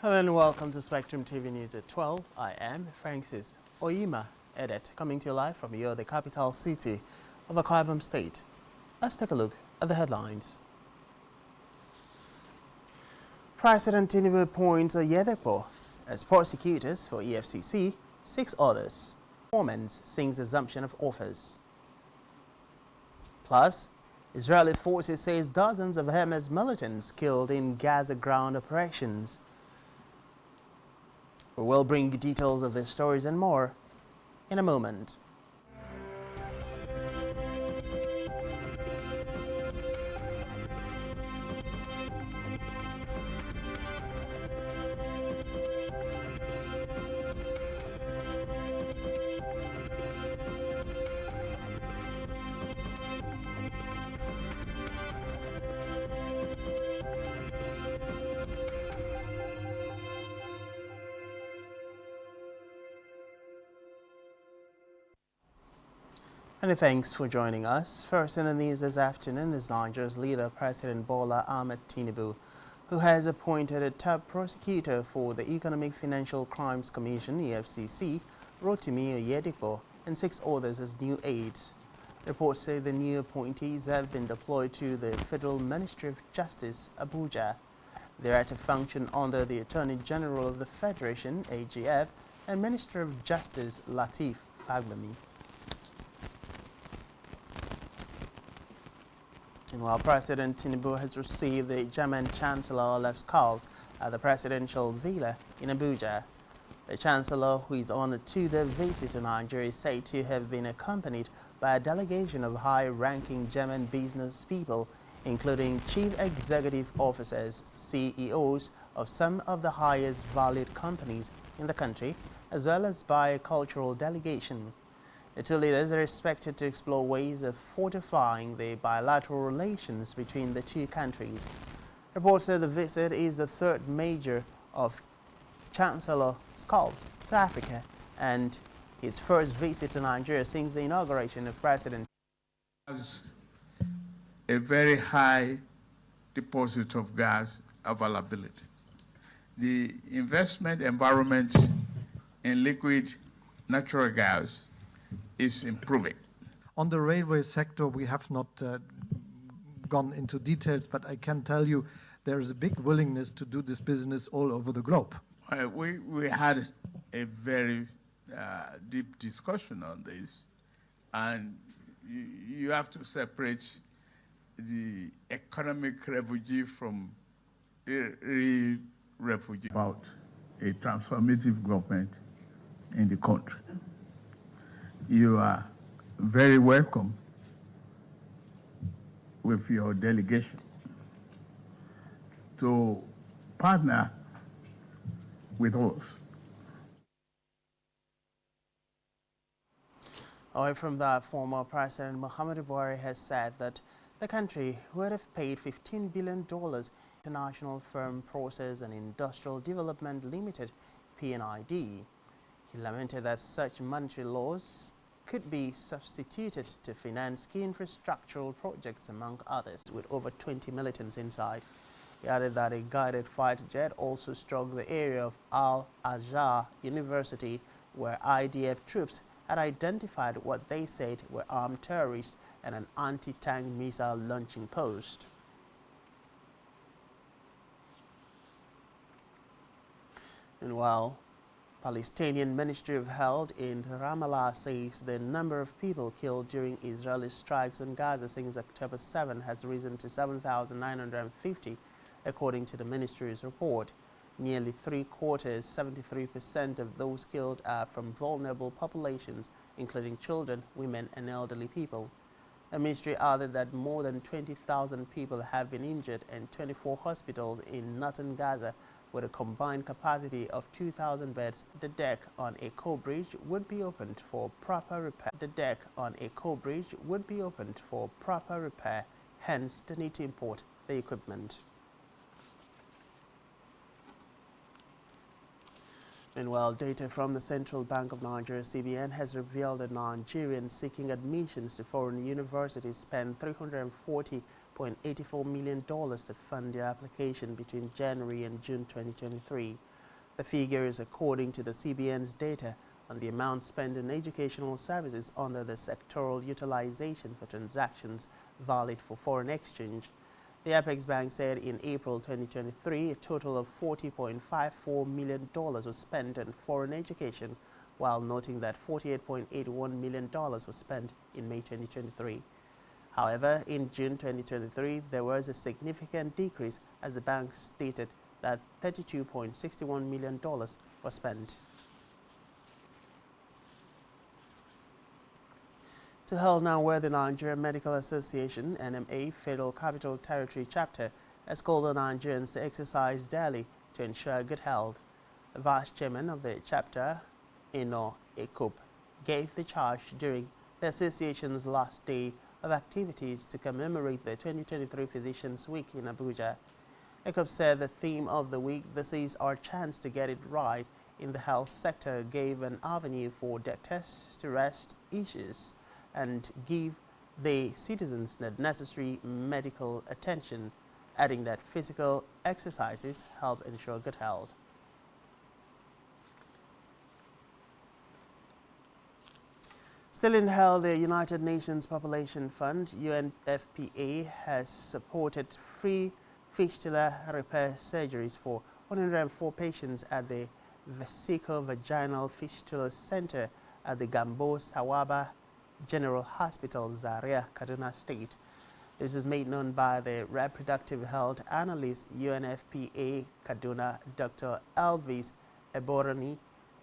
Hello and welcome to Spectrum TV News at 12. I am Francis Oyima Edet, coming to you live from here, the capital city of Akwa Ibom State. Let's take a look at the headlines. President Tinubu appoints Oyedepo as prosecutors for EFCC, 6 others. Performance sings assumption of office. Plus, Israeli forces says dozens of Hamas militants killed in Gaza ground operations. We will bring you details of these stories and more in a moment. Many thanks for joining us. First in the news this afternoon is Nigeria's leader, President Bola Ahmed Tinubu, who has appointed a top prosecutor for the Economic Financial Crimes Commission, EFCC, Rotimi Oyedepo, and 6 others as new aides. Reports say the new appointees have been deployed to the Federal Ministry of Justice, Abuja. They are to function under the Attorney General of the Federation, AGF, and Minister of Justice, Lateef Fagbemi. And while President Tinubu has received the German Chancellor Olaf Scholz at the presidential villa in Abuja, the Chancellor, who is on a 2-day visit to Nigeria, is said to have been accompanied by a delegation of high-ranking German business people, including chief executive officers, CEOs of some of the highest valued companies in the country, as well as by a cultural delegation. The 2 leaders are expected to explore ways of fortifying the bilateral relations between the 2 countries. Reports say the visit is the 3rd major of Chancellor Scholz to Africa and his first visit to Nigeria since the inauguration of President. Has a very high deposit of gas availability. The investment environment in liquid natural gas is improving. On the railway sector, we have not gone into details, but I can tell you there is a big willingness to do this business all over the globe. We had a very deep discussion on this, and you have to separate the economic refugee from refugee. About a transformative government in the country. You are very welcome with your delegation to partner with us. Away from that, former President Muhammadu Buhari has said that the country would have paid $15 billion to International Firm Process and Industrial Development Limited, PNID. He lamented that such monetary loss could be substituted to finance key infrastructural projects, among others, with over 20 militants inside. He added that a guided fighter jet also struck the area of Al-Azhar University, where IDF troops had identified what they said were armed terrorists and an anti-tank missile launching post. Meanwhile, Palestinian Ministry of Health in Ramallah says the number of people killed during Israeli strikes on Gaza since October 7 has risen to 7,950, according to the ministry's report. Nearly 3/4, 73% of those killed are from vulnerable populations, including children, women, and elderly people. The ministry added that more than 20,000 people have been injured and 24 hospitals in northern Gaza, with a combined capacity of 2,000 beds. The deck on a co-bridge would be opened for proper repair. Hence the need to import the equipment. Meanwhile, data from the Central Bank of Nigeria, CBN, has revealed that Nigerians seeking admissions to foreign universities spent $340.84 million to fund their application between January and June 2023. The figure is according to the CBN's data on the amount spent in educational services under the sectoral utilization for transactions valid for foreign exchange. The Apex Bank said in April 2023, a total of $40.54 million was spent on foreign education, while noting that $48.81 million was spent in May 2023. However, in June 2023, there was a significant decrease as the bank stated that $32.61 million was spent. To hell now, where the Nigerian Medical Association, NMA, Federal Capital Territory Chapter, has called on Nigerians to exercise daily to ensure good health. The Vice Chairman of the chapter, Eno Ekup, gave the charge during the association's last day of activities to commemorate the 2023 Physicians Week in Abuja. Ekup said the theme of the week, "This is our chance to get it right in the health sector," gave an avenue for doctors to raise issues and give the citizens the necessary medical attention, adding that physical exercises help ensure good health. Still in health, the United Nations Population Fund, UNFPA, has supported free fistula repair surgeries for 104 patients at the Vesico-Vaginal Fistula Center at the Gambo Sawaba General Hospital, Zaria, Kaduna State. This is made known by the reproductive health analyst UNFPA Kaduna, Dr. Elvis Eborani,